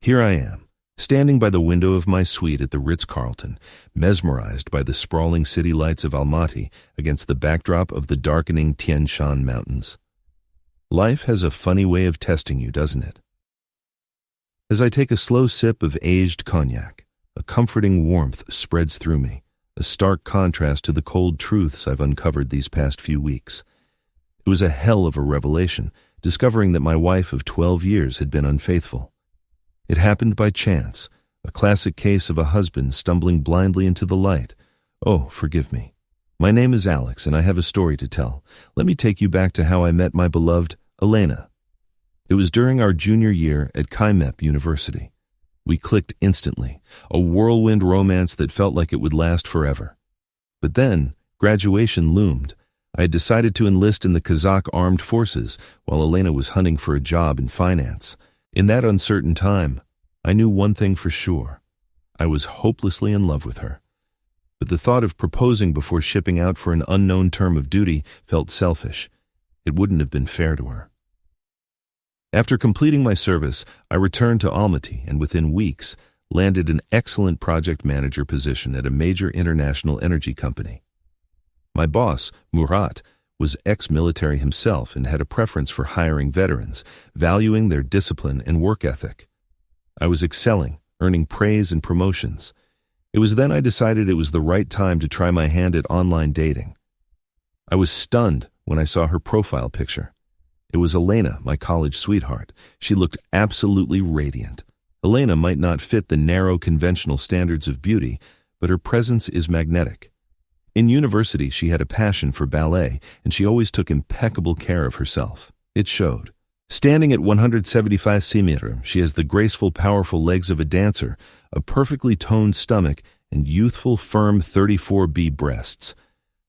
Here I am, standing by the window of my suite at the Ritz-Carlton, mesmerized by the sprawling city lights of Almaty against the backdrop of the darkening Tian Shan Mountains. Life has a funny way of testing you, doesn't it? As I take a slow sip of aged cognac, a comforting warmth spreads through me, a stark contrast to the cold truths I've uncovered these past few weeks. It was a hell of a revelation, discovering that my wife of 12 years had been unfaithful. It happened by chance, a classic case of a husband stumbling blindly into the light. Oh, forgive me. My name is Alex, and I have a story to tell. Let me take you back to how I met my beloved Elena. It was during our junior year at KIMEP University. We clicked instantly, a whirlwind romance that felt like it would last forever. But then, graduation loomed. I had decided to enlist in the Kazakh armed forces, while Elena was hunting for a job in finance. In that uncertain time, I knew one thing for sure. I was hopelessly in love with her. But the thought of proposing before shipping out for an unknown term of duty felt selfish. It wouldn't have been fair to her. After completing my service, I returned to Almaty and within weeks landed an excellent project manager position at a major international energy company. My boss, Murat, was ex-military himself and had a preference for hiring veterans, valuing their discipline and work ethic. I was excelling, earning praise and promotions. It was then I decided it was the right time to try my hand at online dating. I was stunned when I saw her profile picture. It was Elena, my college sweetheart. She looked absolutely radiant. Elena might not fit the narrow conventional standards of beauty, but her presence is magnetic. In university, she had a passion for ballet, and she always took impeccable care of herself. It showed. Standing at 175 cm, she has the graceful, powerful legs of a dancer, a perfectly toned stomach, and youthful, firm 34B breasts.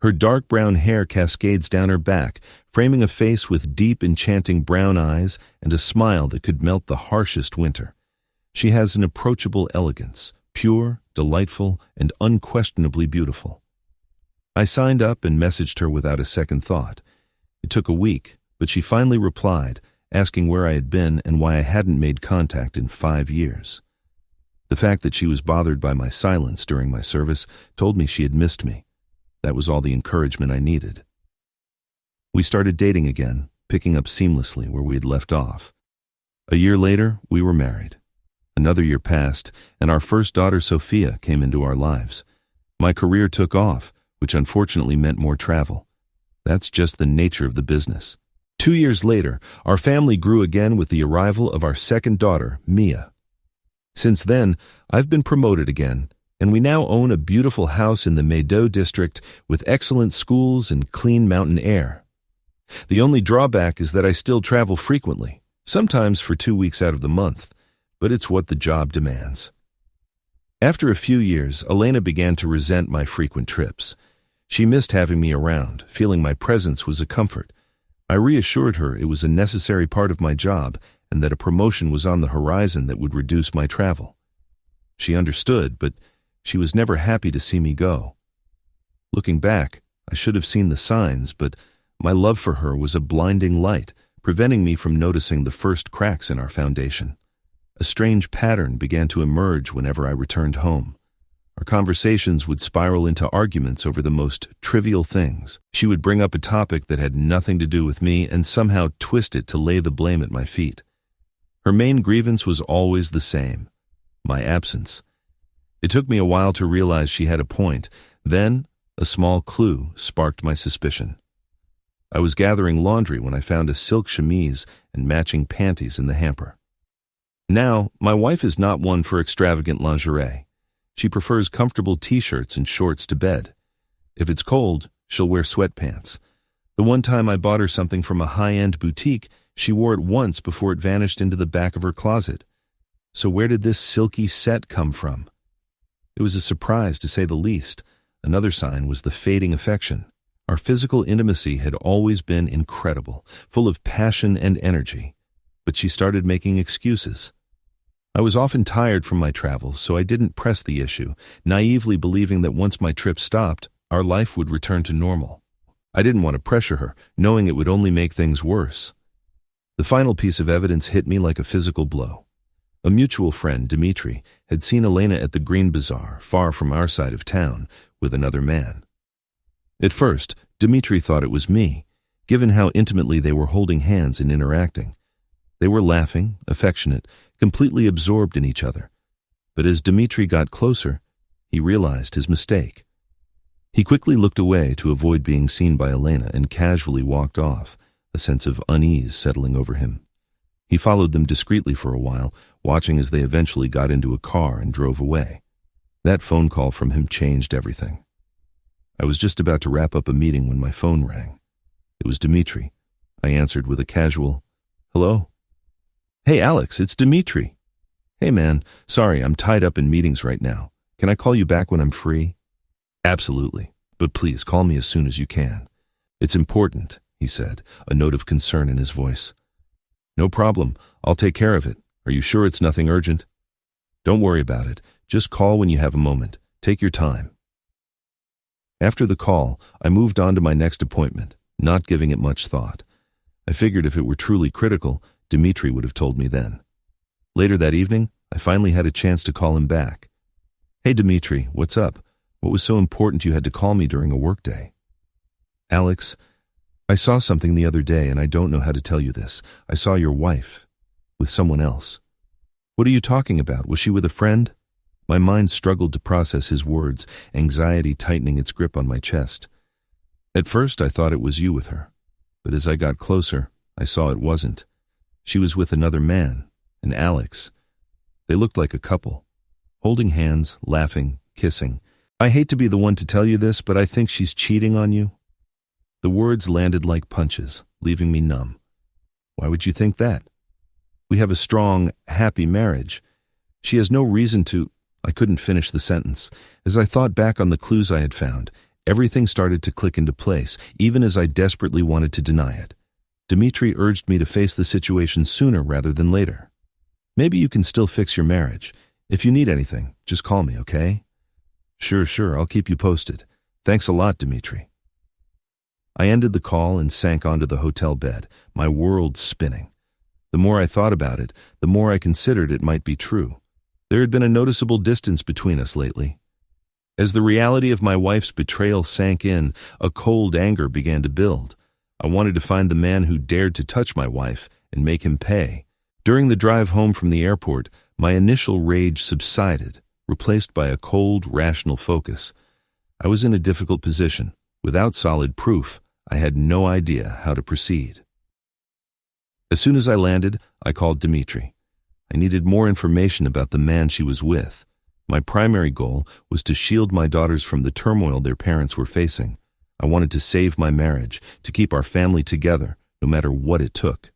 Her dark brown hair cascades down her back, framing a face with deep, enchanting brown eyes and a smile that could melt the harshest winter. She has an approachable elegance, pure, delightful, and unquestionably beautiful. I signed up and messaged her without a second thought. It took a week, but she finally replied, asking where I had been and why I hadn't made contact in 5 years. The fact that she was bothered by my silence during my service told me she had missed me. That was all the encouragement I needed. We started dating again, picking up seamlessly where we had left off. A year later, we were married. Another year passed, and our first daughter, Sophia, came into our lives. My career took off, which unfortunately meant more travel. That's just the nature of the business. 2 years later, our family grew again with the arrival of our second daughter, Mia. Since then, I've been promoted again, and we now own a beautiful house in the Meadow district with excellent schools and clean mountain air. The only drawback is that I still travel frequently, sometimes for 2 weeks out of the month, but it's what the job demands. After a few years, Elena began to resent my frequent trips. She missed having me around, feeling my presence was a comfort. I reassured her it was a necessary part of my job and that a promotion was on the horizon that would reduce my travel. She understood, but she was never happy to see me go. Looking back, I should have seen the signs, but my love for her was a blinding light, preventing me from noticing the first cracks in our foundation. A strange pattern began to emerge whenever I returned home. Our conversations would spiral into arguments over the most trivial things. She would bring up a topic that had nothing to do with me and somehow twist it to lay the blame at my feet. Her main grievance was always the same: my absence. It took me a while to realize she had a point. Then, a small clue sparked my suspicion. I was gathering laundry when I found a silk chemise and matching panties in the hamper. Now, my wife is not one for extravagant lingerie. She prefers comfortable t-shirts and shorts to bed. If it's cold, she'll wear sweatpants. The one time I bought her something from a high-end boutique, she wore it once before it vanished into the back of her closet. So where did this silky set come from? It was a surprise, to say the least. Another sign was the fading affection. Our physical intimacy had always been incredible, full of passion and energy. But she started making excuses. I was often tired from my travels, so I didn't press the issue, naively believing that once my trip stopped, our life would return to normal. I didn't want to pressure her, knowing it would only make things worse. The final piece of evidence hit me like a physical blow. A mutual friend, Dmitri, had seen Elena at the Green Bazaar, far from our side of town, with another man. At first, Dmitri thought it was me, given how intimately they were holding hands and interacting. They were laughing, affectionate, completely absorbed in each other. But as Dmitri got closer, he realized his mistake. He quickly looked away to avoid being seen by Elena and casually walked off, a sense of unease settling over him. He followed them discreetly for a while, watching as they eventually got into a car and drove away. That phone call from him changed everything. I was just about to wrap up a meeting when my phone rang. It was Dmitri. I answered with a casual, "Hello?" "Hey, Alex, it's Dmitri." "Hey, man, sorry, I'm tied up in meetings right now. Can I call you back when I'm free?" "Absolutely, but please call me as soon as you can. It's important," he said, a note of concern in his voice. "No problem. I'll take care of it. Are you sure it's nothing urgent?" "Don't worry about it. Just call when you have a moment. Take your time." After the call, I moved on to my next appointment, not giving it much thought. I figured if it were truly critical, Dmitri would have told me then. Later that evening, I finally had a chance to call him back. "Hey, Dmitri, what's up? What was so important you had to call me during a workday?" "Alex, I saw something the other day and I don't know how to tell you this. I saw your wife with someone else." "What are you talking about? Was she with a friend?" My mind struggled to process his words, anxiety tightening its grip on my chest. At first, I thought it was you with her, but as I got closer, I saw it wasn't. She was with another man, an Alex. They looked like a couple, holding hands, laughing, kissing. "I hate to be the one to tell you this, but I think she's cheating on you." The words landed like punches, leaving me numb. "Why would you think that? We have a strong, happy marriage. She has no reason to—" I couldn't finish the sentence. As I thought back on the clues I had found, everything started to click into place, even as I desperately wanted to deny it. Dmitri urged me to face the situation sooner rather than later. "Maybe you can still fix your marriage. If you need anything, just call me, okay?" Sure, I'll keep you posted. Thanks a lot, Dmitri." I ended the call and sank onto the hotel bed, my world spinning. The more I thought about it, the more I considered it might be true. There had been a noticeable distance between us lately. As the reality of my wife's betrayal sank in, a cold anger began to build. I wanted to find the man who dared to touch my wife and make him pay. During the drive home from the airport, my initial rage subsided, replaced by a cold, rational focus. I was in a difficult position. Without solid proof, I had no idea how to proceed. As soon as I landed, I called Dmitri. I needed more information about the man she was with. My primary goal was to shield my daughters from the turmoil their parents were facing. I wanted to save my marriage, to keep our family together, no matter what it took.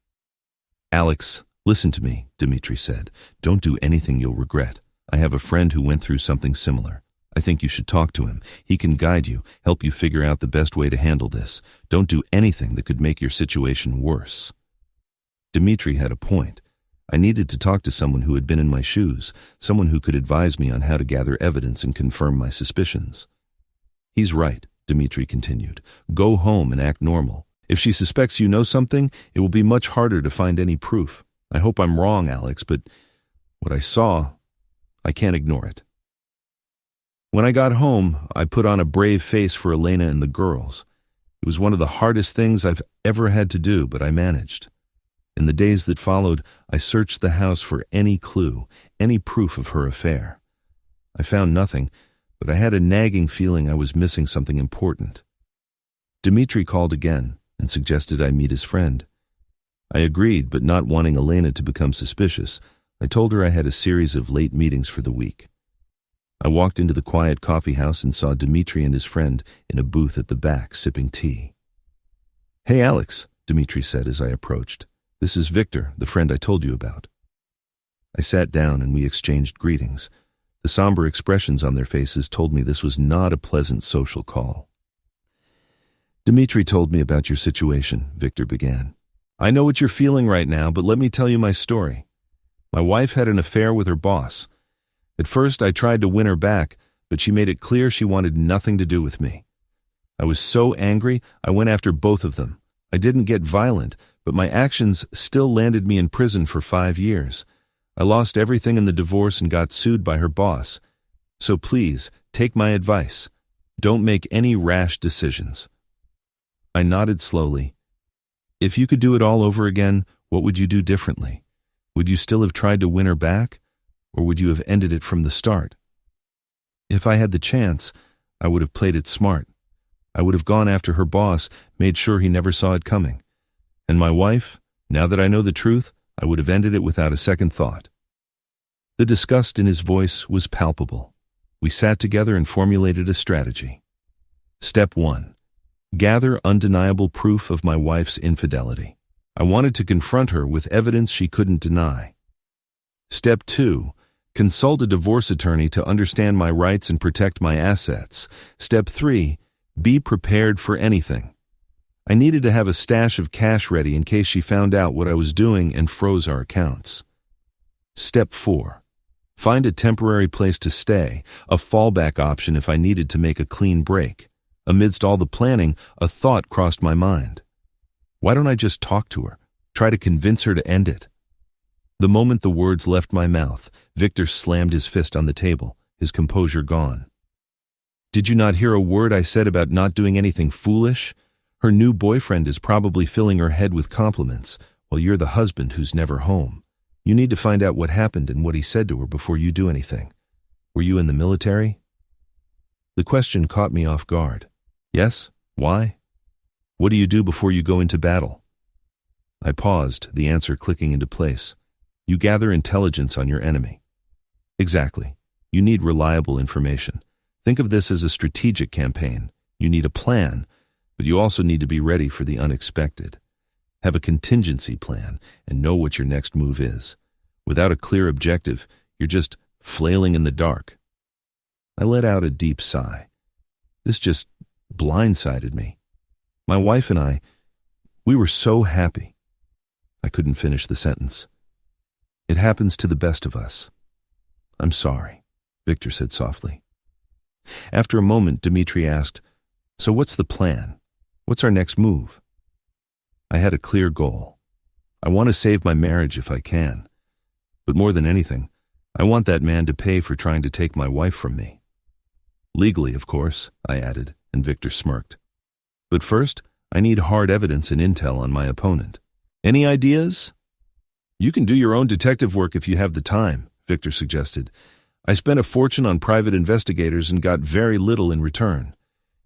"Alex, listen to me," Dmitri said. "Don't do anything you'll regret. I have a friend who went through something similar. I think you should talk to him. He can guide you, help you figure out the best way to handle this. Don't do anything that could make your situation worse." Dmitri had a point. I needed to talk to someone who had been in my shoes, someone who could advise me on how to gather evidence and confirm my suspicions. "He's right," Dmitri continued. "Go home and act normal. If she suspects you know something, it will be much harder to find any proof. I hope I'm wrong, Alex, but what I saw, I can't ignore it." When I got home, I put on a brave face for Elena and the girls. It was one of the hardest things I've ever had to do, but I managed. In the days that followed, I searched the house for any clue, any proof of her affair. I found nothing, but I had a nagging feeling I was missing something important. Dmitri called again and suggested I meet his friend. I agreed, but not wanting Elena to become suspicious, I told her I had a series of late meetings for the week. I walked into the quiet coffee house and saw Dmitri and his friend in a booth at the back sipping tea. "Hey, Alex," Dmitri said as I approached. "This is Victor, the friend I told you about." I sat down and we exchanged greetings. The somber expressions on their faces told me this was not a pleasant social call. "Dmitri told me about your situation," Victor began. "I know what you're feeling right now, but let me tell you my story. My wife had an affair with her boss. At first, I tried to win her back, but she made it clear she wanted nothing to do with me. I was so angry, I went after both of them. I didn't get violent, but my actions still landed me in prison for 5 years. I lost everything in the divorce and got sued by her boss. So please, take my advice. Don't make any rash decisions." I nodded slowly. "If you could do it all over again, what would you do differently? Would you still have tried to win her back, or would you have ended it from the start?" "If I had the chance, I would have played it smart. I would have gone after her boss, made sure he never saw it coming. And my wife, now that I know the truth, I would have ended it without a second thought." The disgust in his voice was palpable. We sat together and formulated a strategy. Step 1. Gather undeniable proof of my wife's infidelity. I wanted to confront her with evidence she couldn't deny. Step 2. Consult a divorce attorney to understand my rights and protect my assets. Step 3. Be prepared for anything. I needed to have a stash of cash ready in case she found out what I was doing and froze our accounts. Step 4. Find a temporary place to stay, a fallback option if I needed to make a clean break. Amidst all the planning, a thought crossed my mind. Why don't I just talk to her, try to convince her to end it? The moment the words left my mouth, Victor slammed his fist on the table, his composure gone. "Did you not hear a word I said about not doing anything foolish? Her new boyfriend is probably filling her head with compliments, while you're the husband who's never home. You need to find out what happened and what he said to her before you do anything. Were you in the military?" The question caught me off guard. "Yes? Why? What do you do before you go into battle?" I paused, the answer clicking into place. "You gather intelligence on your enemy." "Exactly. You need reliable information. Think of this as a strategic campaign. You need a plan, but you also need to be ready for the unexpected. Have a contingency plan and know what your next move is. Without a clear objective, you're just flailing in the dark." I let out a deep sigh. This just blindsided me. My wife and I, we were so happy. I couldn't finish the sentence. "It happens to the best of us." "I'm sorry," Victor said softly. After a moment, Dmitri asked, "So what's the plan? What's our next move?" I had a clear goal. I want to save my marriage if I can. But more than anything, I want that man to pay for trying to take my wife from me. "Legally, of course," I added, and Victor smirked. "But first, I need hard evidence and intel on my opponent. Any ideas?" "You can do your own detective work if you have the time," Victor suggested. "I spent a fortune on private investigators and got very little in return.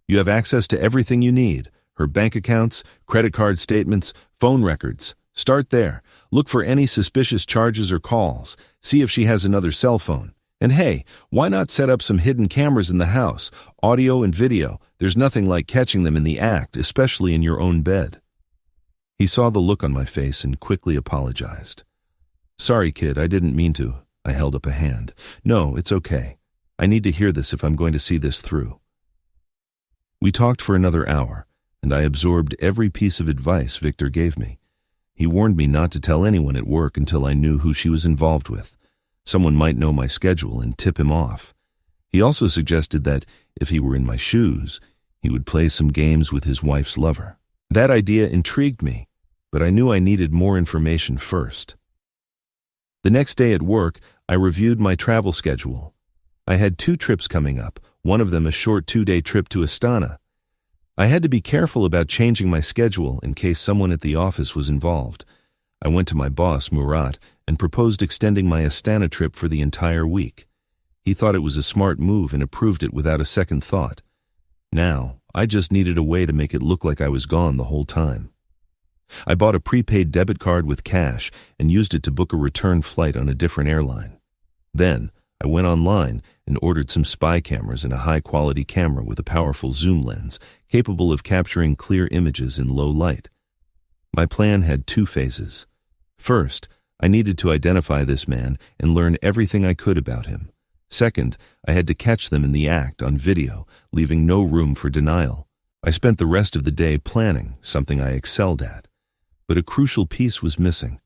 You have access to everything you need, her bank accounts, credit card statements, phone records. Start there. Look for any suspicious charges or calls. See if she has another cell phone. And hey, why not set up some hidden cameras in the house, audio and video? There's nothing like catching them in the act, especially in your own bed." He saw the look on my face and quickly apologized. "Sorry, kid, I didn't mean to." I held up a hand. "No, it's okay. I need to hear this if I'm going to see this through." We talked for another hour, and I absorbed every piece of advice Victor gave me. He warned me not to tell anyone at work until I knew who she was involved with. Someone might know my schedule and tip him off. He also suggested that, if he were in my shoes, he would play some games with his wife's lover. That idea intrigued me, but I knew I needed more information first. The next day at work, I reviewed my travel schedule. I had 2 trips coming up, one of them a short 2-day trip to Astana. I had to be careful about changing my schedule in case someone at the office was involved. I went to my boss, Murat, and proposed extending my Astana trip for the entire week. He thought it was a smart move and approved it without a second thought. Now, I just needed a way to make it look like I was gone the whole time. I bought a prepaid debit card with cash and used it to book a return flight on a different airline. Then, I went online and ordered some spy cameras and a high-quality camera with a powerful zoom lens, capable of capturing clear images in low light. My plan had 2 phases. First, I needed to identify this man and learn everything I could about him. Second, I had to catch them in the act on video, leaving no room for denial. I spent the rest of the day planning, something I excelled at. But a crucial piece was missing: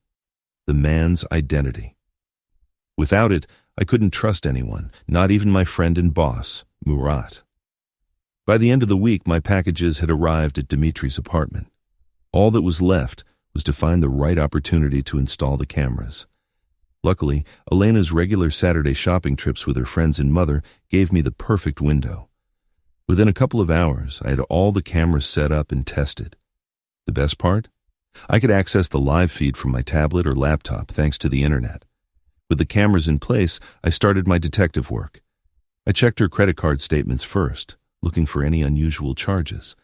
the man's identity. Without it, I couldn't trust anyone, not even my friend and boss, Murat. By the end of the week, my packages had arrived at Dimitri's apartment. All that was left was to find the right opportunity to install the cameras. Luckily, Elena's regular Saturday shopping trips with her friends and mother gave me the perfect window. Within a couple of hours, I had all the cameras set up and tested. The best part? I could access the live feed from my tablet or laptop thanks to the internet. With the cameras in place, I started my detective work. I checked her credit card statements first, looking for any unusual charges.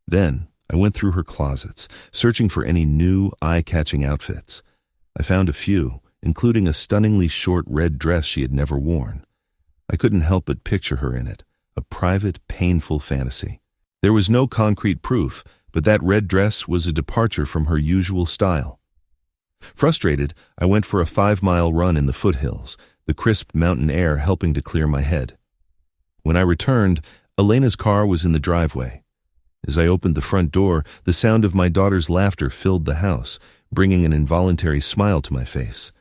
Then, I went through her closets, searching for any new, eye-catching outfits. I found a few, including a stunningly short red dress she had never worn. I couldn't help but picture her in it, a private, painful fantasy. There was no concrete proof, but that red dress was a departure from her usual style. Frustrated, I went for a 5-mile run in the foothills, the crisp mountain air helping to clear my head. When I returned, Elena's car was in the driveway. As I opened the front door, the sound of my daughter's laughter filled the house, bringing an involuntary smile to my face.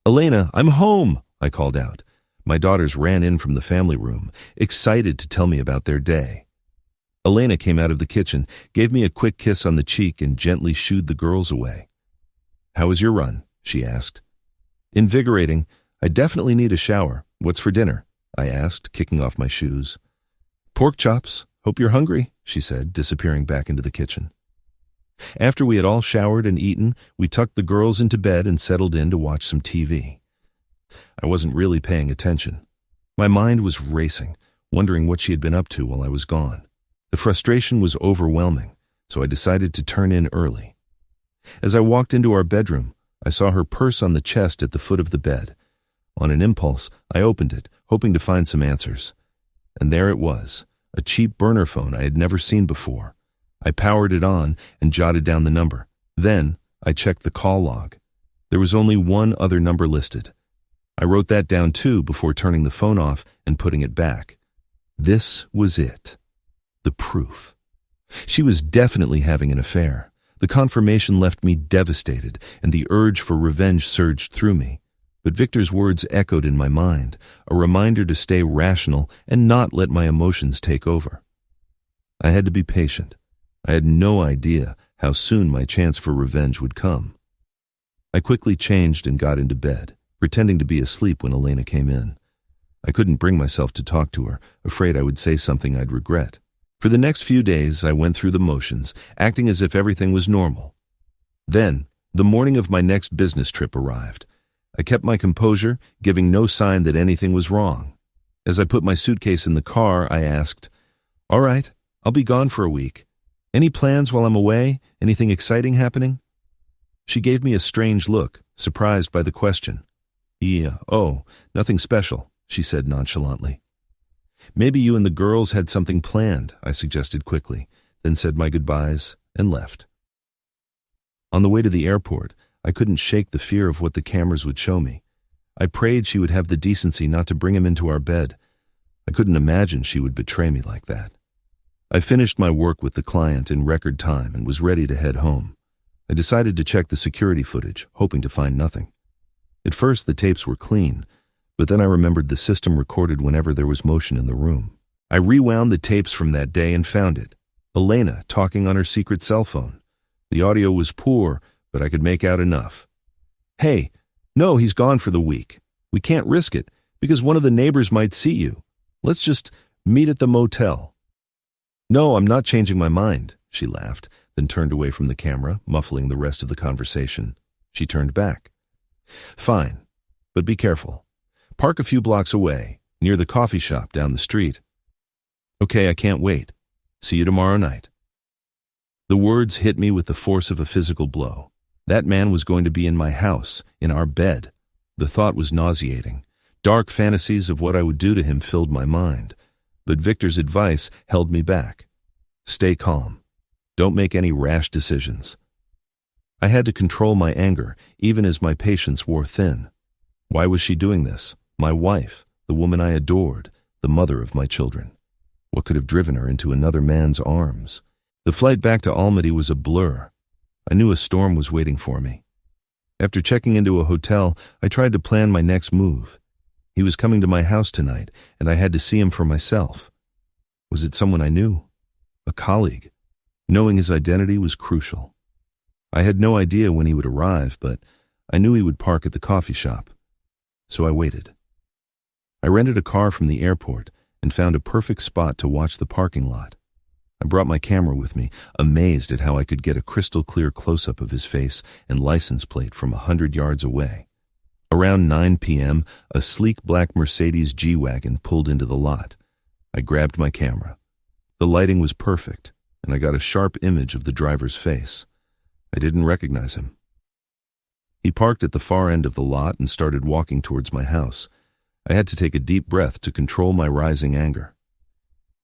"Elena, I'm home!" I called out. My daughters ran in from the family room, excited to tell me about their day. Elena came out of the kitchen, gave me a quick kiss on the cheek, and gently shooed the girls away. "How was your run?" she asked. "Invigorating. I definitely need a shower. What's for dinner?" I asked, kicking off my shoes. "Pork chops. Hope you're hungry," she said, disappearing back into the kitchen. After we had all showered and eaten, we tucked the girls into bed and settled in to watch some TV. I wasn't really paying attention. My mind was racing, wondering what she had been up to while I was gone. The frustration was overwhelming, so I decided to turn in early. As I walked into our bedroom, I saw her purse on the chest at the foot of the bed. On an impulse, I opened it, hoping to find some answers. And there it was, a cheap burner phone I had never seen before. I powered it on and jotted down the number. Then, I checked the call log. There was only one other number listed. I wrote that down too before turning the phone off and putting it back. This was it. The proof. She was definitely having an affair. The confirmation left me devastated, and the urge for revenge surged through me. But Victor's words echoed in my mind, a reminder to stay rational and not let my emotions take over. I had to be patient. I had no idea how soon my chance for revenge would come. I quickly changed and got into bed, pretending to be asleep when Elena came in. I couldn't bring myself to talk to her, afraid I would say something I'd regret. For the next few days, I went through the motions, acting as if everything was normal. Then, the morning of my next business trip arrived. I kept my composure, giving no sign that anything was wrong. As I put my suitcase in the car, I asked, "All right, I'll be gone for a week. Any plans while I'm away? Anything exciting happening?" She gave me a strange look, surprised by the question. Nothing special," she said nonchalantly. "Maybe you and the girls had something planned," I suggested quickly, then said my goodbyes and left. On the way to the airport, I couldn't shake the fear of what the cameras would show me. I prayed she would have the decency not to bring him into our bed. I couldn't imagine she would betray me like that. I finished my work with the client in record time and was ready to head home. I decided to check the security footage, hoping to find nothing. At first, the tapes were clean, but then I remembered the system recorded whenever there was motion in the room. I rewound the tapes from that day and found it. Elena talking on her secret cell phone. The audio was poor, but I could make out enough. "Hey, no, he's gone for the week. We can't risk it, because one of the neighbors might see you. Let's just meet at the motel." "No, I'm not changing my mind," she laughed, then turned away from the camera, muffling the rest of the conversation. She turned back. "Fine, but be careful. Park a few blocks away, near the coffee shop down the street." "Okay, I can't wait. See you tomorrow night." The words hit me with the force of a physical blow. That man was going to be in my house, in our bed. The thought was nauseating. Dark fantasies of what I would do to him filled my mind. But Victor's advice held me back. Stay calm. Don't make any rash decisions. I had to control my anger, even as my patience wore thin. Why was she doing this? My wife, the woman I adored, the mother of my children. What could have driven her into another man's arms? The flight back to Almaty was a blur. I knew a storm was waiting for me. After checking into a hotel, I tried to plan my next move. He was coming to my house tonight, and I had to see him for myself. Was it someone I knew? A colleague? Knowing his identity was crucial. I had no idea when he would arrive, but I knew he would park at the coffee shop. so I waited. I rented a car from the airport and found a perfect spot to watch the parking lot. I brought my camera with me, amazed at how I could get a crystal-clear close-up of his face and license plate from 100 yards away. Around 9 p.m., a sleek black Mercedes G-Wagon pulled into the lot. I grabbed my camera. The lighting was perfect, and I got a sharp image of the driver's face. I didn't recognize him. He parked at the far end of the lot and started walking towards my house. I had to take a deep breath to control my rising anger.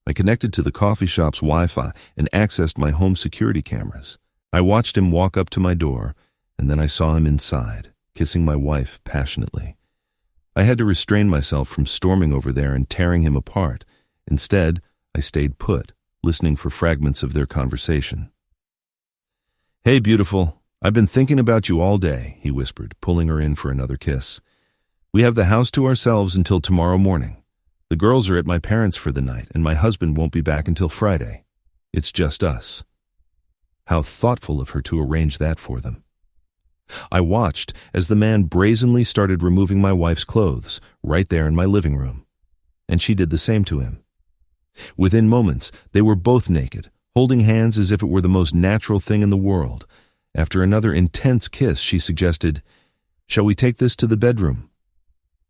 I connected to the coffee shop's Wi-Fi and accessed my home security cameras. I watched him walk up to my door, and then I saw him inside, kissing my wife passionately. I had to restrain myself from storming over there and tearing him apart. Instead, I stayed put, listening for fragments of their conversation. "Hey, beautiful, I've been thinking about you all day," he whispered, pulling her in for another kiss. "We have the house to ourselves until tomorrow morning. The girls are at my parents' for the night, and my husband won't be back until Friday. It's just us." How thoughtful of her to arrange that for them. I watched as the man brazenly started removing my wife's clothes right there in my living room, and she did the same to him. Within moments, they were both naked, holding hands as if it were the most natural thing in the world. After another intense kiss, she suggested, "Shall we take this to the bedroom?"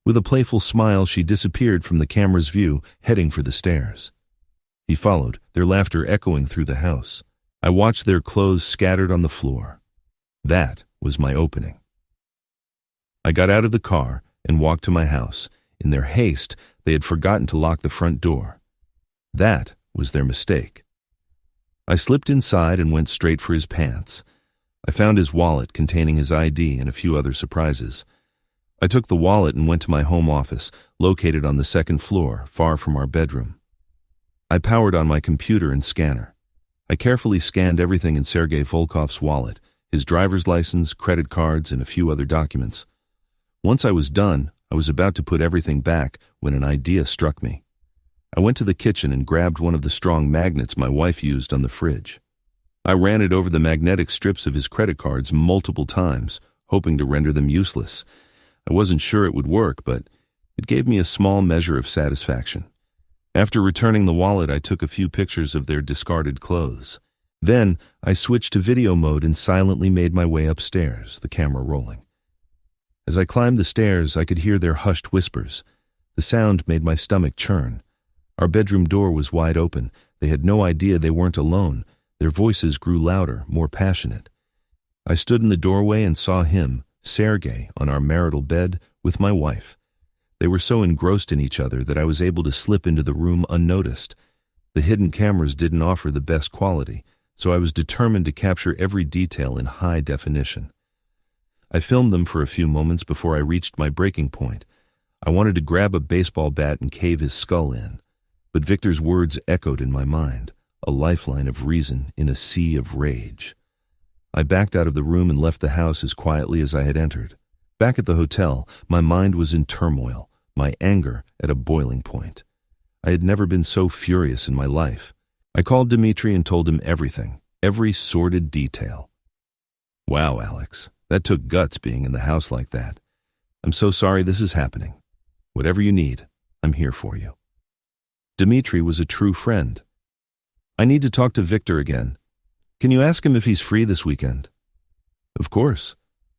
With a playful smile, she disappeared from the camera's view, heading for the stairs. He followed, their laughter echoing through the house. I watched their clothes scattered on the floor. That was my opening. I got out of the car and walked to my house. In their haste, they had forgotten to lock the front door. That was their mistake. I slipped inside and went straight for his pants. I found his wallet containing his ID and a few other surprises. I took the wallet and went to my home office, located on the second floor, far from our bedroom. I powered on my computer and scanner. I carefully scanned everything in Sergei Volkov's wallet, his driver's license, credit cards, and a few other documents. Once I was done, I was about to put everything back when an idea struck me. I went to the kitchen and grabbed one of the strong magnets my wife used on the fridge. I ran it over the magnetic strips of his credit cards multiple times, hoping to render them useless. I wasn't sure it would work, but it gave me a small measure of satisfaction. After returning the wallet, I took a few pictures of their discarded clothes. Then, I switched to video mode and silently made my way upstairs, the camera rolling. As I climbed the stairs, I could hear their hushed whispers. The sound made my stomach churn. Our bedroom door was wide open. They had no idea they weren't alone. Their voices grew louder, more passionate. I stood in the doorway and saw him, Sergei, on our marital bed with my wife. They were so engrossed in each other that I was able to slip into the room unnoticed. The hidden cameras didn't offer the best quality, so I was determined to capture every detail in high definition. I filmed them for a few moments before I reached my breaking point. I wanted to grab a baseball bat and cave his skull in, but Victor's words echoed in my mind, a lifeline of reason in a sea of rage. I backed out of the room and left the house as quietly as I had entered. Back at the hotel, my mind was in turmoil, my anger at a boiling point. I had never been so furious in my life. I called Dmitri and told him everything, every sordid detail. "Wow, Alex, that took guts being in the house like that. I'm so sorry this is happening. Whatever you need, I'm here for you." Dmitri was a true friend. "I need to talk to Victor again. Can you ask him if he's free this weekend?" "Of course.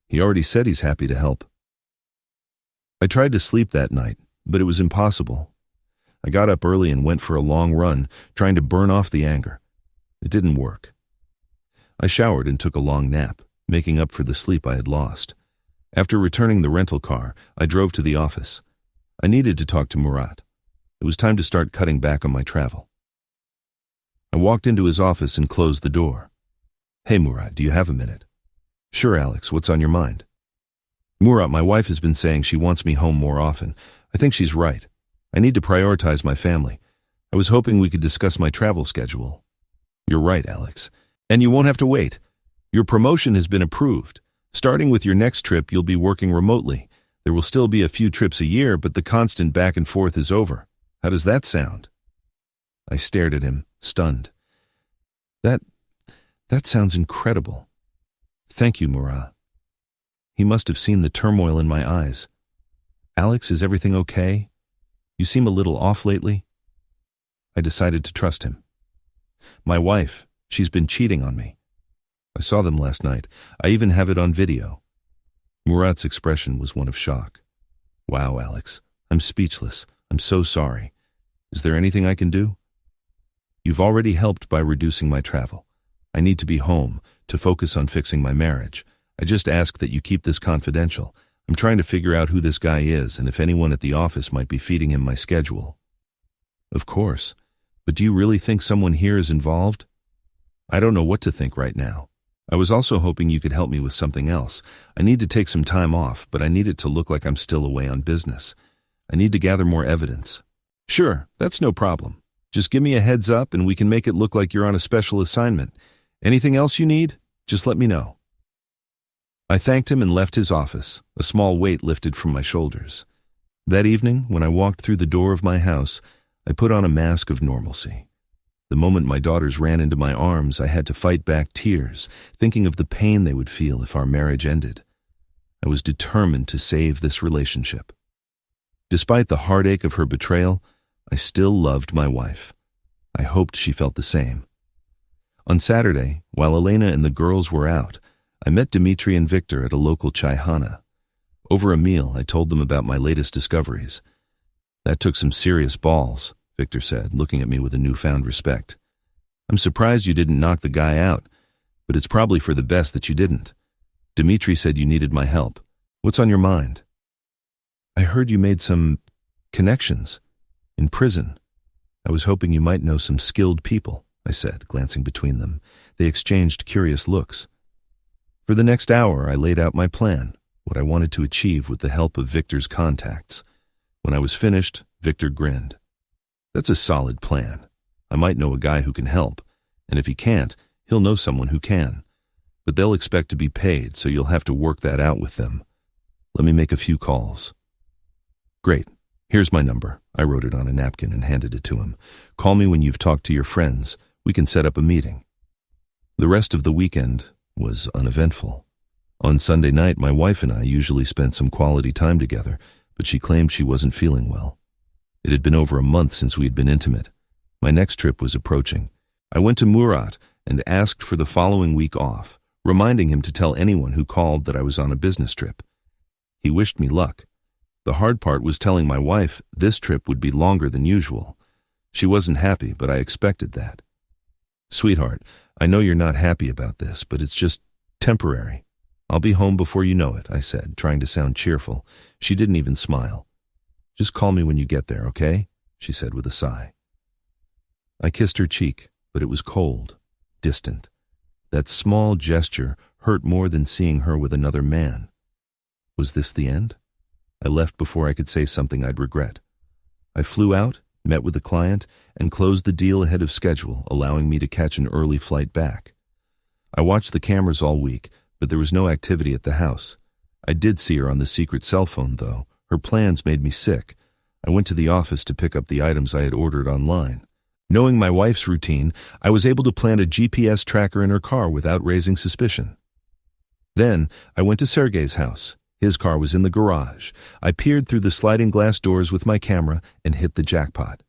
He already said he's happy to help." I tried to sleep that night, but it was impossible. I got up early and went for a long run, trying to burn off the anger. It didn't work. I showered and took a long nap, making up for the sleep I had lost. After returning the rental car, I drove to the office. I needed to talk to Murat. It was time to start cutting back on my travel. I walked into his office and closed the door. "Hey, Murat, do you have a minute?" "Sure, Alex, what's on your mind?" "Murat, my wife has been saying she wants me home more often. I think she's right. I need to prioritize my family. I was hoping we could discuss my travel schedule." "You're right, Alex. And you won't have to wait. Your promotion has been approved. Starting with your next trip, you'll be working remotely. There will still be a few trips a year, but the constant back and forth is over. How does that sound?" I stared at him, stunned. That sounds incredible. Thank you, Murat." He must have seen the turmoil in my eyes. "Alex, is everything okay? You seem a little off lately." I decided to trust him. "My wife, she's been cheating on me. I saw them last night. I even have it on video." Murat's expression was one of shock. "Wow, Alex, I'm speechless. I'm so sorry. Is there anything I can do?" "You've already helped by reducing my travel. I need to be home to focus on fixing my marriage. I just ask that you keep this confidential. I'm trying to figure out who this guy is and if anyone at the office might be feeding him my schedule." "Of course. But do you really think someone here is involved?" "I don't know what to think right now. I was also hoping you could help me with something else. I need to take some time off, but I need it to look like I'm still away on business. I need to gather more evidence." "Sure, that's no problem. Just give me a heads up and we can make it look like you're on a special assignment. Anything else you need? Just let me know." I thanked him and left his office, a small weight lifted from my shoulders. That evening, when I walked through the door of my house, I put on a mask of normalcy. The moment my daughters ran into my arms, I had to fight back tears, thinking of the pain they would feel if our marriage ended. I was determined to save this relationship. Despite the heartache of her betrayal, I still loved my wife. I hoped she felt the same. On Saturday, while Elena and the girls were out, I met Dmitry and Victor at a local chayhana. Over a meal, I told them about my latest discoveries. "That took some serious balls," Victor said, looking at me with a newfound respect. "I'm surprised you didn't knock the guy out, but it's probably for the best that you didn't. Dmitry said you needed my help. What's on your mind?" "I heard you made some connections in prison. I was hoping you might know some skilled people," I said, glancing between them. They exchanged curious looks. For the next hour, I laid out my plan, what I wanted to achieve with the help of Victor's contacts. When I was finished, Victor grinned. "That's a solid plan. I might know a guy who can help, and if he can't, he'll know someone who can. But they'll expect to be paid, so you'll have to work that out with them. Let me make a few calls." "Great. Here's my number." I wrote it on a napkin and handed it to him. "Call me when you've talked to your friends. We can set up a meeting." The rest of the weekend was uneventful. On Sunday night, my wife and I usually spent some quality time together, but she claimed she wasn't feeling well. It had been over a month since we had been intimate. My next trip was approaching. I went to Murat and asked for the following week off, reminding him to tell anyone who called that I was on a business trip. He wished me luck. The hard part was telling my wife this trip would be longer than usual. She wasn't happy, but I expected that. "Sweetheart, I know you're not happy about this, but it's just temporary. I'll be home before you know it," I said, trying to sound cheerful. She didn't even smile. "Just call me when you get there, okay?" she said with a sigh. I kissed her cheek, but it was cold, distant. That small gesture hurt more than seeing her with another man. Was this the end? I left before I could say something I'd regret. I flew out, met with the client, and closed the deal ahead of schedule, allowing me to catch an early flight back. I watched the cameras all week, but there was no activity at the house. I did see her on the secret cell phone, though. Her plans made me sick. I went to the office to pick up the items I had ordered online. Knowing my wife's routine, I was able to plant a GPS tracker in her car without raising suspicion. Then, I went to Sergei's house. His car was in the garage. I peered through the sliding glass doors with my camera and hit the jackpot.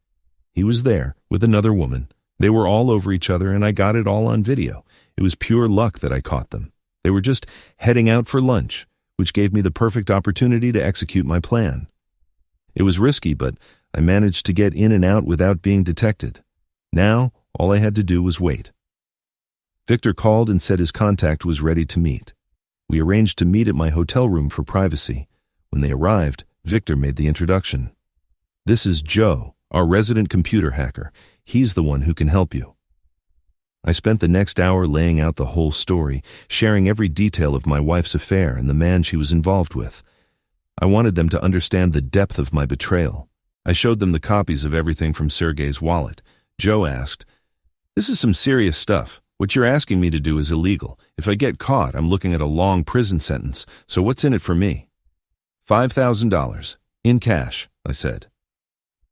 He was there, with another woman. They were all over each other, and I got it all on video. It was pure luck that I caught them. They were just heading out for lunch, which gave me the perfect opportunity to execute my plan. It was risky, but I managed to get in and out without being detected. Now, all I had to do was wait. Victor called and said his contact was ready to meet. We arranged to meet at my hotel room for privacy. When they arrived, Victor made the introduction. "This is Joe, our resident computer hacker. He's the one who can help you." I spent the next hour laying out the whole story, sharing every detail of my wife's affair and the man she was involved with. I wanted them to understand the depth of my betrayal. I showed them the copies of everything from Sergei's wallet. Joe asked, "This is some serious stuff. What you're asking me to do is illegal. If I get caught, I'm looking at a long prison sentence, so what's in it for me?" $5,000, in cash, I said.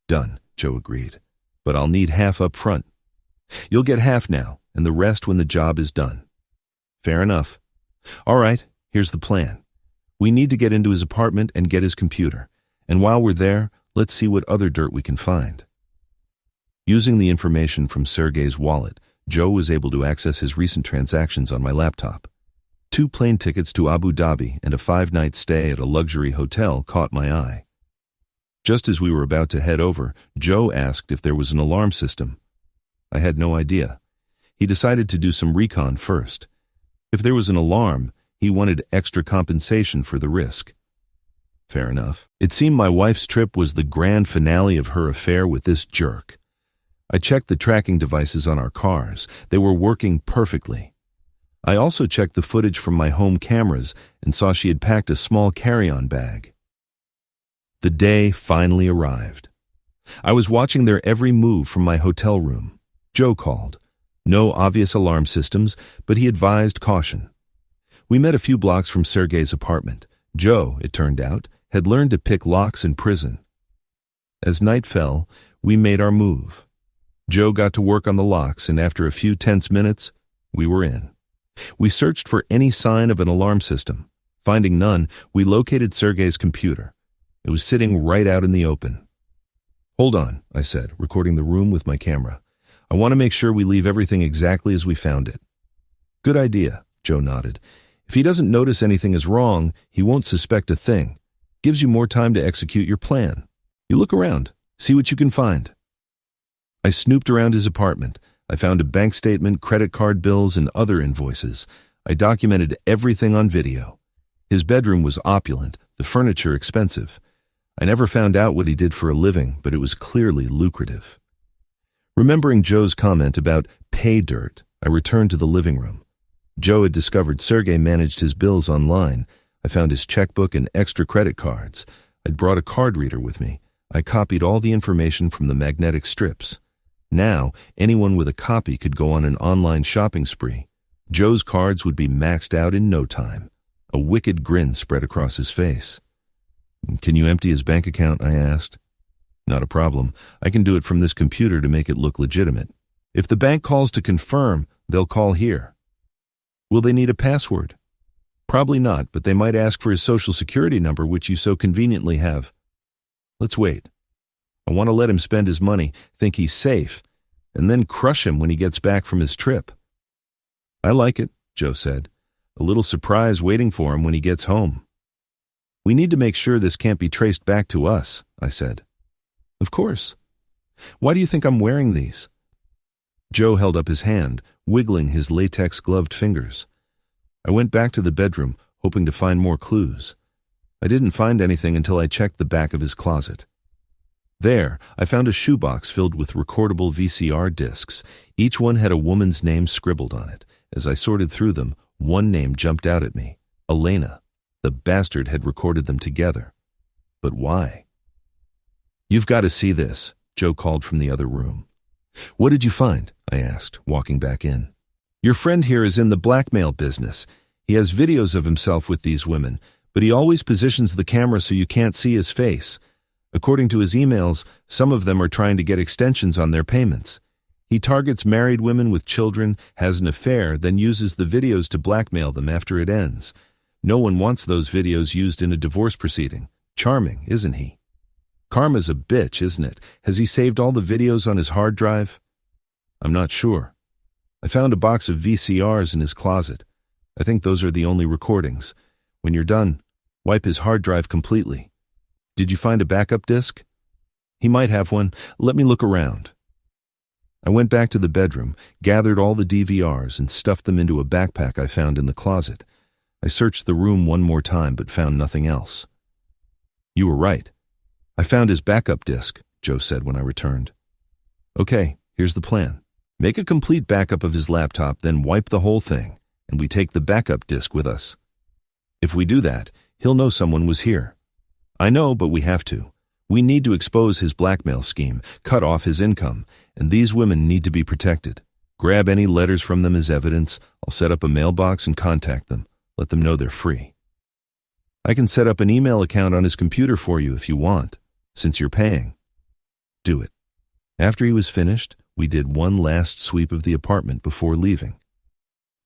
"Done," Joe agreed, "but I'll need half up front. You'll get half now, and the rest when the job is done." "Fair enough." "All right, here's the plan. We need to get into his apartment and get his computer, And while we're there, let's see what other dirt we can find. Using the information from Sergey's wallet, Joe was able to access his recent transactions on my laptop. 2 plane tickets to Abu Dhabi and a 5-night stay at a luxury hotel caught my eye. Just as we were about to head over, Joe asked if there was an alarm system. I had no idea. He decided to do some recon first. If there was an alarm, he wanted extra compensation for the risk. Fair enough. It seemed my wife's trip was the grand finale of her affair with this jerk. I checked the tracking devices on our cars. They were working perfectly. I also checked the footage from my home cameras and saw she had packed a small carry-on bag. The day finally arrived. I was watching their every move from my hotel room. Joe called. No obvious alarm systems, but he advised caution. We met a few blocks from Sergey's apartment. Joe, it turned out, had learned to pick locks in prison. As night fell, we made our move. Joe got to work on the locks, and after a few tense minutes, we were in. We searched for any sign of an alarm system. Finding none, we located Sergey's computer. It was sitting right out in the open. "Hold on," I said, recording the room with my camera. "I want to make sure we leave everything exactly as we found it." "Good idea," Joe nodded. "If he doesn't notice anything is wrong, he won't suspect a thing. Gives you more time to execute your plan. You look around, see what you can find." I snooped around his apartment. I found a bank statement, credit card bills, and other invoices. I documented everything on video. His bedroom was opulent, the furniture expensive. I never found out what he did for a living, but it was clearly lucrative. Remembering Joe's comment about pay dirt, I returned to the living room. Joe had discovered Sergey managed his bills online. I found his checkbook and extra credit cards. I'd brought a card reader with me. I copied all the information from the magnetic strips. Now, anyone with a copy could go on an online shopping spree. Joe's cards would be maxed out in no time. A wicked grin spread across his face. "Can you empty his bank account?" I asked. "Not a problem. I can do it from this computer to make it look legitimate. If the bank calls to confirm, they'll call here." "Will they need a password?" "Probably not, but they might ask for his social security number, which you so conveniently have." "Let's wait. I want to let him spend his money, think he's safe, and then crush him when he gets back from his trip." "I like it," Joe said. "A little surprise waiting for him when he gets home." "We need to make sure this can't be traced back to us," I said. "Of course. Why do you think I'm wearing these?" Joe held up his hand, wiggling his latex-gloved fingers. I went back to the bedroom, hoping to find more clues. I didn't find anything until I checked the back of his closet. There, I found a shoebox filled with recordable VCR discs. Each one had a woman's name scribbled on it. As I sorted through them, one name jumped out at me. Elena. The bastard had recorded them together. But why? "You've got to see this," Joe called from the other room. "What did you find?" I asked, walking back in. "Your friend here is in the blackmail business. He has videos of himself with these women, but he always positions the camera so you can't see his face. According to his emails, some of them are trying to get extensions on their payments. He targets married women with children, has an affair, then uses the videos to blackmail them after it ends. No one wants those videos used in a divorce proceeding. Charming, isn't he? Karma's a bitch, isn't it? Has he saved all the videos on his hard drive?" "I'm not sure. I found a box of VCRs in his closet. I think those are the only recordings. When you're done, wipe his hard drive completely. Did you find a backup disc?" "He might have one. Let me look around." I went back to the bedroom, gathered all the DVRs, and stuffed them into a backpack I found in the closet. I searched the room one more time, but found nothing else. "You were right. I found his backup disc," Joe said when I returned. "Okay, here's the plan. Make a complete backup of his laptop, then wipe the whole thing, and we take the backup disc with us. If we do that, he'll know someone was here. I know, but we have to. We need to expose his blackmail scheme, cut off his income, and these women need to be protected. Grab any letters from them as evidence. I'll set up a mailbox and contact them. Let them know they're free. I can set up an email account on his computer for you if you want, since you're paying." "Do it." After he was finished, we did one last sweep of the apartment before leaving.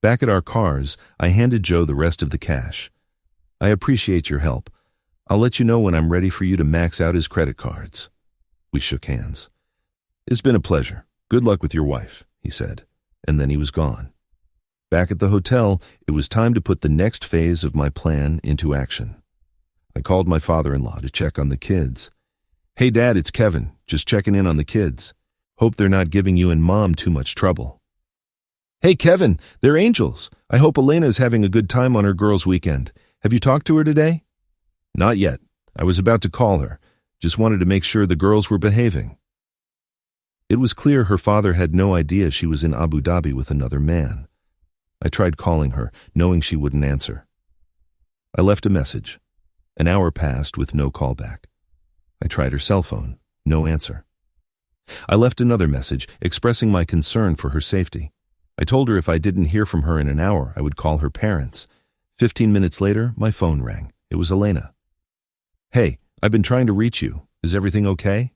Back at our cars, I handed Joe the rest of the cash. "I appreciate your help. I'll let you know when I'm ready for you to max out his credit cards. We shook hands. It's been a pleasure. Good luck with your wife, he said, and then he was gone. Back at the hotel, it was time to put the next phase of my plan into action. I called my father-in-law to check on the kids. Hey, Dad, it's Kevin. Just checking in on the kids. Hope they're not giving you and Mom too much trouble. Hey, Kevin, they're angels. I hope Elena is having a good time on her girls' weekend. Have you talked to her today? Not yet. I was about to call her. Just wanted to make sure the girls were behaving. It was clear her father had no idea she was in Abu Dhabi with another man. I tried calling her, knowing she wouldn't answer. I left a message. An hour passed with no callback. I tried her cell phone. No answer. I left another message expressing my concern for her safety. I told her if I didn't hear from her in an hour, I would call her parents. 15 minutes later, my phone rang. It was Elena. Hey, I've been trying to reach you. Is everything okay?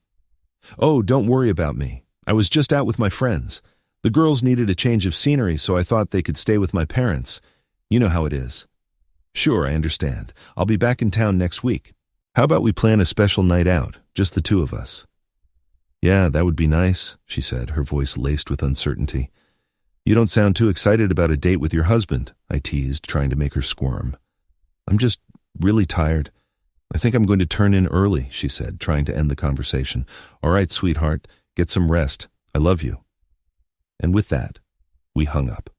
Oh, don't worry about me. I was just out with my friends. The girls needed a change of scenery, so I thought they could stay with my parents. You know how it is. Sure, I understand. I'll be back in town next week. How about we plan a special night out, just the two of us? Yeah, that would be nice, she said, her voice laced with uncertainty. You don't sound too excited about a date with your husband, I teased, trying to make her squirm. I'm just really tired. I think I'm going to turn in early, she said, trying to end the conversation. All right, sweetheart, get some rest. I love you. And with that, we hung up.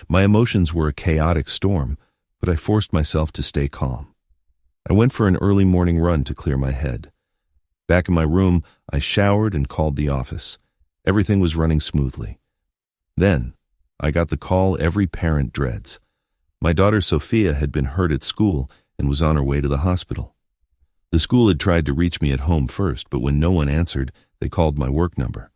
My emotions were a chaotic storm, but I forced myself to stay calm. I went for an early morning run to clear my head. Back in my room, I showered and called the office. Everything was running smoothly. Then, I got the call every parent dreads. My daughter Sophia had been hurt at school and was on her way to the hospital. The school had tried to reach me at home first, but when no one answered, they called my work number.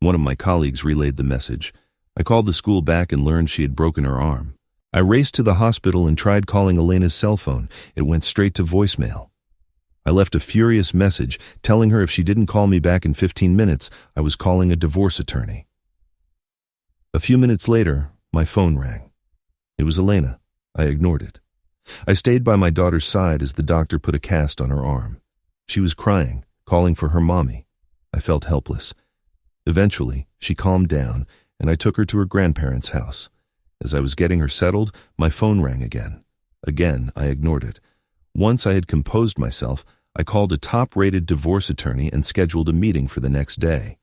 One of my colleagues relayed the message. I called the school back and learned she had broken her arm. I raced to the hospital and tried calling Elena's cell phone. It went straight to voicemail. I left a furious message telling her if she didn't call me back in 15 minutes, I was calling a divorce attorney. A few minutes later, my phone rang. It was Elena. I ignored it. I stayed by my daughter's side as the doctor put a cast on her arm. She was crying, calling for her mommy. I felt helpless. Eventually, she calmed down, and I took her to her grandparents' house. As I was getting her settled, my phone rang again. Again, I ignored it. Once I had composed myself, I called a top-rated divorce attorney and scheduled a meeting for the next day.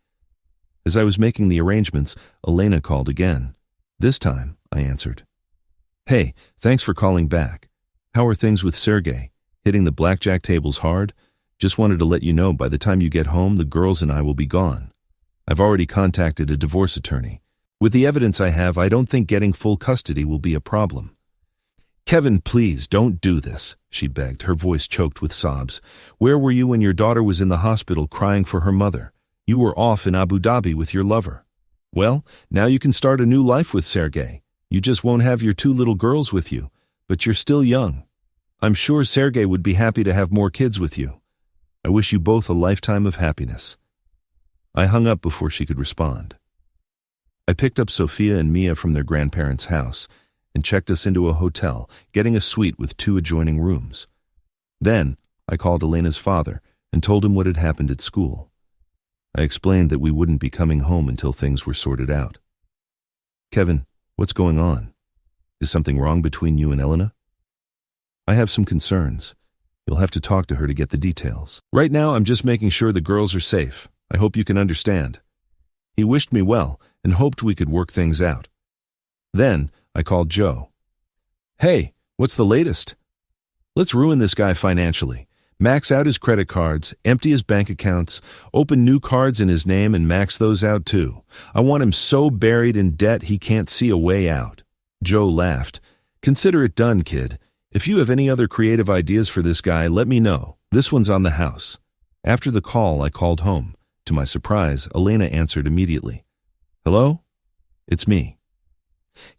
As I was making the arrangements, Elena called again. This time, I answered. Hey, thanks for calling back. How are things with Sergey? Hitting the blackjack tables hard? Just wanted to let you know by the time you get home, the girls and I will be gone. I've already contacted a divorce attorney. With the evidence I have, I don't think getting full custody will be a problem. Kevin, please, don't do this, she begged, her voice choked with sobs. Where were you when your daughter was in the hospital crying for her mother? You were off in Abu Dhabi with your lover. Well, now you can start a new life with Sergey. You just won't have your two little girls with you, but you're still young. I'm sure Sergey would be happy to have more kids with you. I wish you both a lifetime of happiness. I hung up before she could respond. I picked up Sophia and Mia from their grandparents' house and checked us into a hotel, getting a suite with 2 adjoining rooms. Then, I called Elena's father and told him what had happened at school. I explained that we wouldn't be coming home until things were sorted out. Kevin, what's going on? Is something wrong between you and Elena? I have some concerns. You'll have to talk to her to get the details. Right now, I'm just making sure the girls are safe. I hope you can understand. He wished me well and hoped we could work things out. Then, I called Joe. Hey, what's the latest? Let's ruin this guy financially. Max out his credit cards, empty his bank accounts, open new cards in his name and max those out too. I want him so buried in debt he can't see a way out. Joe laughed. Consider it done, kid. If you have any other creative ideas for this guy, let me know. This one's on the house. After the call, I called home. To my surprise, Elena answered immediately. Hello? It's me.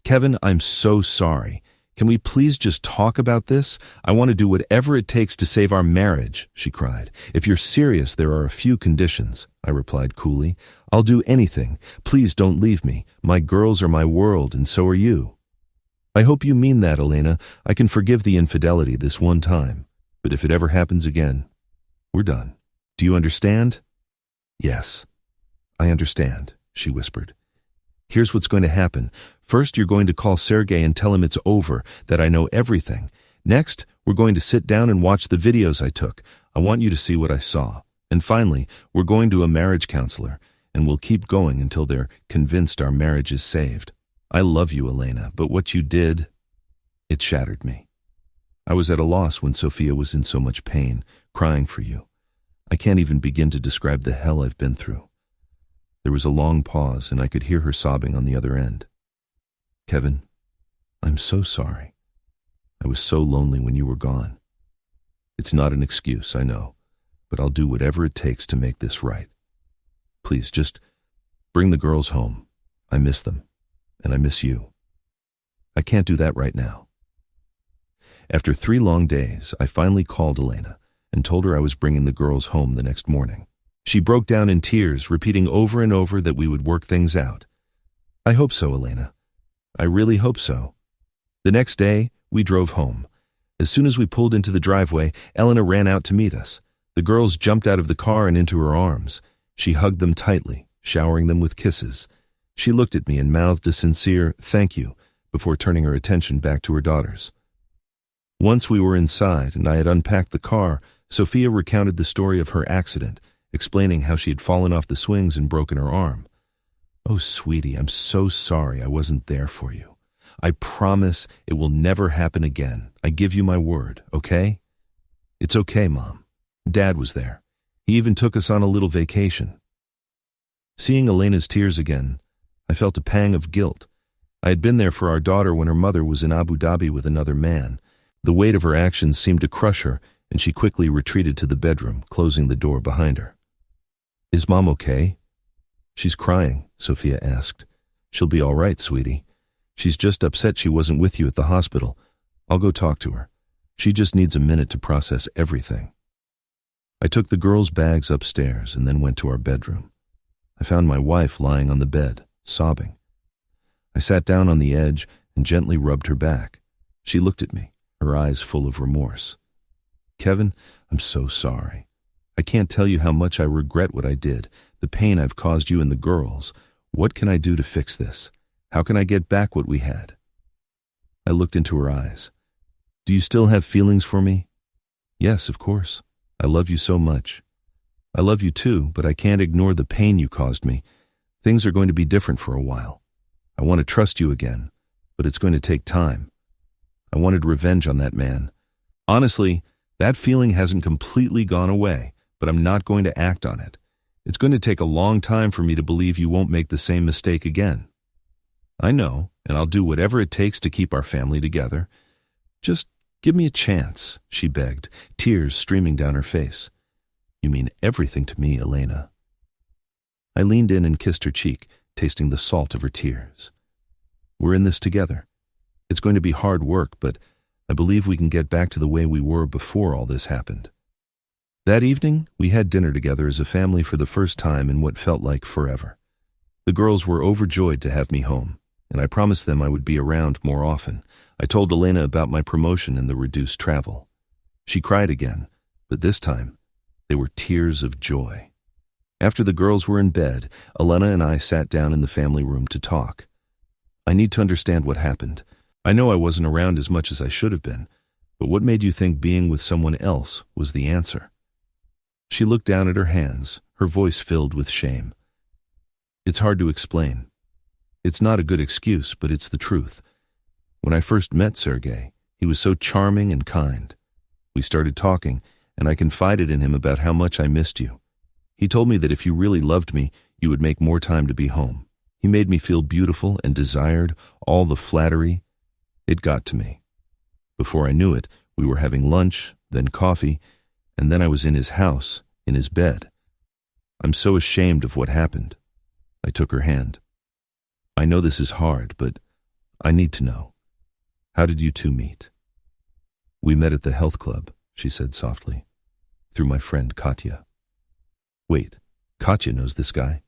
Kevin, I'm so sorry. Can we please just talk about this? I want to do whatever it takes to save our marriage, she cried. If you're serious, there are a few conditions, I replied coolly. I'll do anything. Please don't leave me. My girls are my world, and so are you. I hope you mean that, Elena. I can forgive the infidelity this one time. But if it ever happens again, we're done. Do you understand? Yes, I understand, she whispered. Here's what's going to happen. First, you're going to call Sergey and tell him it's over, that I know everything. Next, we're going to sit down and watch the videos I took. I want you to see what I saw. And finally, we're going to a marriage counselor, and we'll keep going until they're convinced our marriage is saved. I love you, Elena, but what you did, it shattered me. I was at a loss when Sophia was in so much pain, crying for you. I can't even begin to describe the hell I've been through. There was a long pause, and I could hear her sobbing on the other end. Kevin, I'm so sorry. I was so lonely when you were gone. It's not an excuse, I know, but I'll do whatever it takes to make this right. Please, just bring the girls home. I miss them, and I miss you. I can't do that right now. After 3 long days, I finally called Elena and told her I was bringing the girls home the next morning. She broke down in tears, repeating over and over that we would work things out. I hope so, Elena. I really hope so. The next day, we drove home. As soon as we pulled into the driveway, Elena ran out to meet us. The girls jumped out of the car and into her arms. She hugged them tightly, showering them with kisses. She looked at me and mouthed a sincere thank you before turning her attention back to her daughters. Once we were inside and I had unpacked the car, Sophia recounted the story of her accident, explaining how she had fallen off the swings and broken her arm. Oh, sweetie, I'm so sorry I wasn't there for you. I promise it will never happen again. I give you my word, okay? It's okay, Mom. Dad was there. He even took us on a little vacation. Seeing Elena's tears again, I felt a pang of guilt. I had been there for our daughter when her mother was in Abu Dhabi with another man. The weight of her actions seemed to crush her, and she quickly retreated to the bedroom, closing the door behind her. Is Mom okay? She's crying, Sophia asked. She'll be all right, sweetie. She's just upset she wasn't with you at the hospital. I'll go talk to her. She just needs a minute to process everything. I took the girls' bags upstairs and then went to our bedroom. I found my wife lying on the bed, sobbing. I sat down on the edge and gently rubbed her back. She looked at me, her eyes full of remorse. Kevin, I'm so sorry. I can't tell you how much I regret what I did, the pain I've caused you and the girls. What can I do to fix this? How can I get back what we had? I looked into her eyes. Do you still have feelings for me? Yes, of course. I love you so much. I love you too, but I can't ignore the pain you caused me. Things are going to be different for a while. I want to trust you again, but it's going to take time. I wanted revenge on that man. Honestly, that feeling hasn't completely gone away, but I'm not going to act on it. It's going to take a long time for me to believe you won't make the same mistake again. I know, and I'll do whatever it takes to keep our family together. Just give me a chance, she begged, tears streaming down her face. You mean everything to me, Elena. I leaned in and kissed her cheek, tasting the salt of her tears. We're in this together. It's going to be hard work, but I believe we can get back to the way we were before all this happened. That evening, we had dinner together as a family for the first time in what felt like forever. The girls were overjoyed to have me home, and I promised them I would be around more often. I told Elena about my promotion and the reduced travel. She cried again, but this time, they were tears of joy. After the girls were in bed, Elena and I sat down in the family room to talk. I need to understand what happened. I know I wasn't around as much as I should have been, but what made you think being with someone else was the answer? She looked down at her hands, her voice filled with shame. It's hard to explain. It's not a good excuse, but it's the truth. When I first met Sergey, he was so charming and kind. We started talking, and I confided in him about how much I missed you. He told me that if you really loved me, you would make more time to be home. He made me feel beautiful and desired, all the flattery. It got to me. Before I knew it, we were having lunch, then coffee, and then I was in his house, in his bed. I'm so ashamed of what happened. I took her hand. I know this is hard, but I need to know. How did you two meet? We met at the health club, she said softly, through my friend Katya. Wait, Katya knows this guy?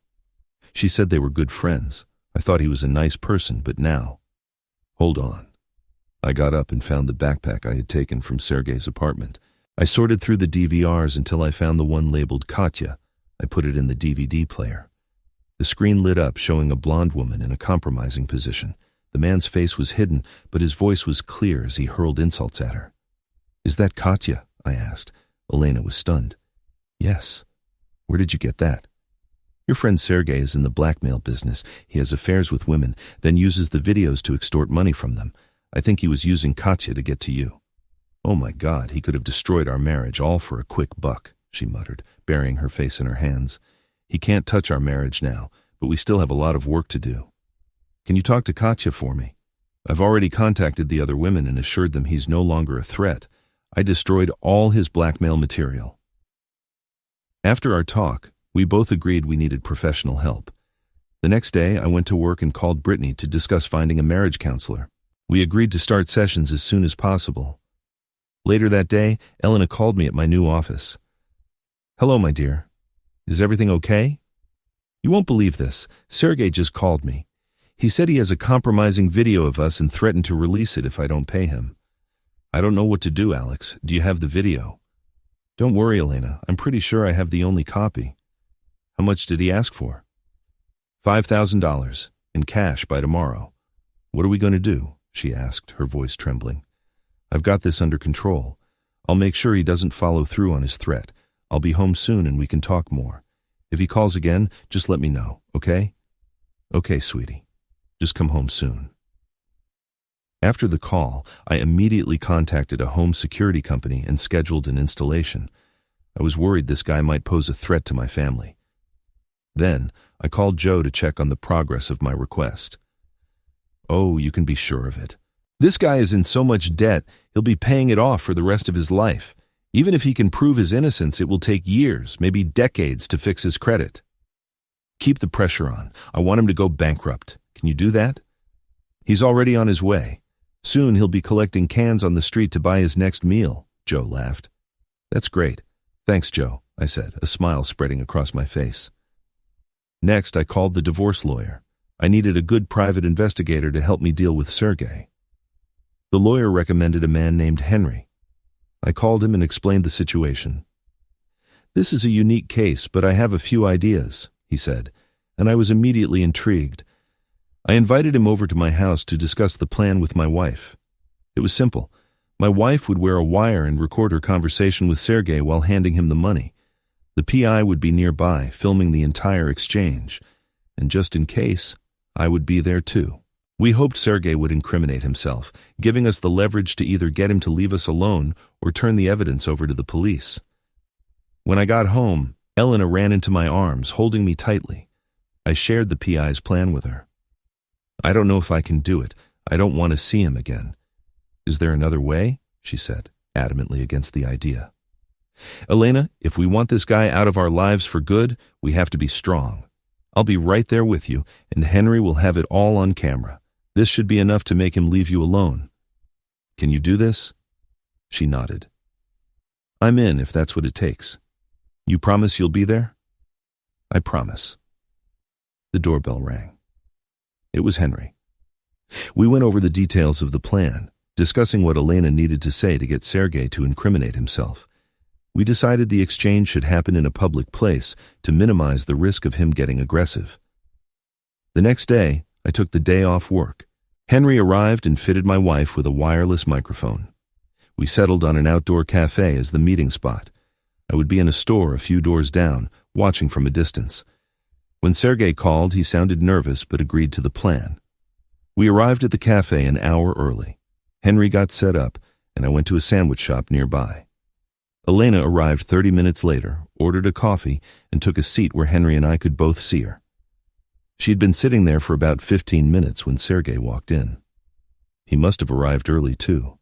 She said they were good friends. I thought he was a nice person, but now... Hold on. I got up and found the backpack I had taken from Sergey's apartment. I sorted through the DVRs until I found the one labeled Katya. I put it in the DVD player. The screen lit up, showing a blonde woman in a compromising position. The man's face was hidden, but his voice was clear as he hurled insults at her. "Is that Katya?" I asked. Elena was stunned. "Yes." "Where did you get that?" "Your friend Sergey is in the blackmail business. He has affairs with women, then uses the videos to extort money from them. I think he was using Katya to get to you." "Oh my God, he could have destroyed our marriage, all for a quick buck," she muttered, burying her face in her hands. "He can't touch our marriage now, but we still have a lot of work to do. Can you talk to Katya for me? I've already contacted the other women and assured them he's no longer a threat. I destroyed all his blackmail material." After our talk, we both agreed we needed professional help. The next day, I went to work and called Brittany to discuss finding a marriage counselor. We agreed to start sessions as soon as possible. Later that day, Elena called me at my new office. "Hello, my dear. Is everything okay? You won't believe this. Sergey just called me. He said he has a compromising video of us and threatened to release it if I don't pay him. I don't know what to do, Alex. Do you have the video?" "Don't worry, Elena. I'm pretty sure I have the only copy." "How much did he ask for?" $5,000 in cash by tomorrow. "What are we going to do?" she asked, her voice trembling. "I've got this under control. I'll make sure he doesn't follow through on his threat. I'll be home soon and we can talk more. If he calls again, just let me know, okay?" "Okay, sweetie. Just come home soon." After the call, I immediately contacted a home security company and scheduled an installation. I was worried this guy might pose a threat to my family. Then, I called Joe to check on the progress of my request. "Oh, you can be sure of it. This guy is in so much debt, he'll be paying it off for the rest of his life. Even if he can prove his innocence, it will take years, maybe decades, to fix his credit. Keep the pressure on. I want him to go bankrupt. Can you do that?" "He's already on his way. Soon he'll be collecting cans on the street to buy his next meal," Joe laughed. "That's great. Thanks, Joe," I said, a smile spreading across my face. Next, I called the divorce lawyer. I needed a good private investigator to help me deal with Sergey. The lawyer recommended a man named Henry. I called him and explained the situation. "This is a unique case, but I have a few ideas," he said, and I was immediately intrigued. I invited him over to my house to discuss the plan with my wife. It was simple. My wife would wear a wire and record her conversation with Sergey while handing him the money. The PI would be nearby, filming the entire exchange, and just in case, I would be there too. We hoped Sergey would incriminate himself, giving us the leverage to either get him to leave us alone or turn the evidence over to the police. When I got home, Elena ran into my arms, holding me tightly. I shared the PI's plan with her. "I don't know if I can do it. I don't want to see him again." "Is there another way?" she said, adamantly against the idea. "Elena, if we want this guy out of our lives for good, we have to be strong. I'll be right there with you, and Henry will have it all on camera. This should be enough to make him leave you alone. Can you do this?" She nodded. "I'm in if that's what it takes. You promise you'll be there?" "I promise." The doorbell rang. It was Henry. We went over the details of the plan, discussing what Elena needed to say to get Sergey to incriminate himself. We decided the exchange should happen in a public place to minimize the risk of him getting aggressive. The next day, I took the day off work. Henry arrived and fitted my wife with a wireless microphone. We settled on an outdoor cafe as the meeting spot. I would be in a store a few doors down, watching from a distance. When Sergey called, he sounded nervous but agreed to the plan. We arrived at the cafe an hour early. Henry got set up, and I went to a sandwich shop nearby. Elena arrived 30 minutes later, ordered a coffee, and took a seat where Henry and I could both see her. She had been sitting there for about 15 minutes when Sergey walked in. He must have arrived early, too.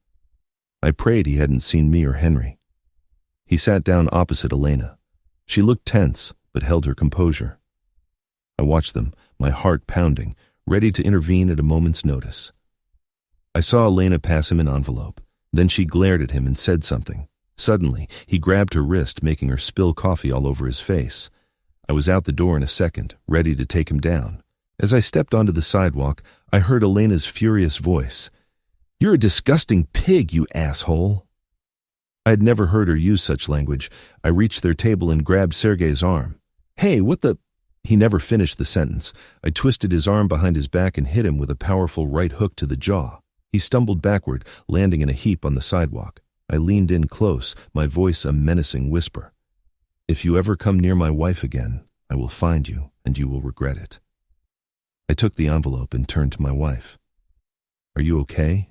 I prayed he hadn't seen me or Henry. He sat down opposite Elena. She looked tense, but held her composure. I watched them, my heart pounding, ready to intervene at a moment's notice. I saw Elena pass him an envelope. Then she glared at him and said something. Suddenly, he grabbed her wrist, making her spill coffee all over his face. I was out the door in a second, ready to take him down. As I stepped onto the sidewalk, I heard Elena's furious voice. "You're a disgusting pig, you asshole." I had never heard her use such language. I reached their table and grabbed Sergei's arm. "Hey, what the—" He never finished the sentence. I twisted his arm behind his back and hit him with a powerful right hook to the jaw. He stumbled backward, landing in a heap on the sidewalk. I leaned in close, my voice a menacing whisper. "If you ever come near my wife again, I will find you, and you will regret it." I took the envelope and turned to my wife. "Are you okay?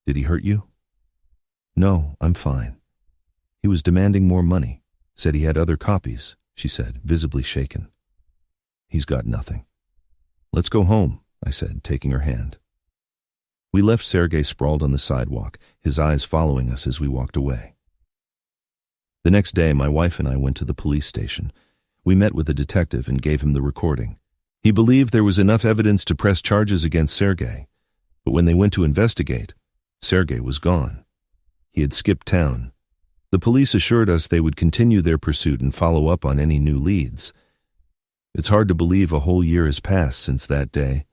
Did he hurt you?" "No, I'm fine. He was demanding more money. Said he had other copies," she said, visibly shaken. "He's got nothing." "Let's go home," I said, taking her hand. We left Sergei sprawled on the sidewalk, his eyes following us as we walked away. The next day, my wife and I went to the police station. We met with a detective and gave him the recording. He believed there was enough evidence to press charges against Sergei, but when they went to investigate, Sergei was gone. He had skipped town. The police assured us they would continue their pursuit and follow up on any new leads. It's hard to believe a whole year has passed since that day.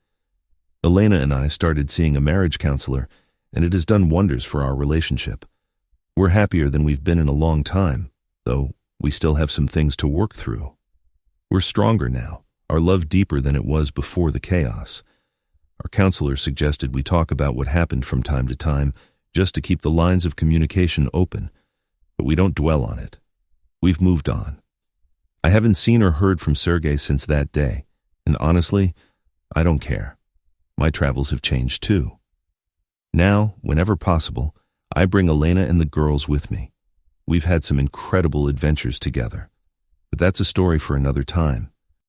Elena and I started seeing a marriage counselor, and it has done wonders for our relationship. We're happier than we've been in a long time, though we still have some things to work through. We're stronger now, our love deeper than it was before the chaos. Our counselor suggested we talk about what happened from time to time, just to keep the lines of communication open, but we don't dwell on it. We've moved on. I haven't seen or heard from Sergei since that day, and honestly, I don't care. My travels have changed too. Now, whenever possible, I bring Elena and the girls with me. We've had some incredible adventures together, but that's a story for another time.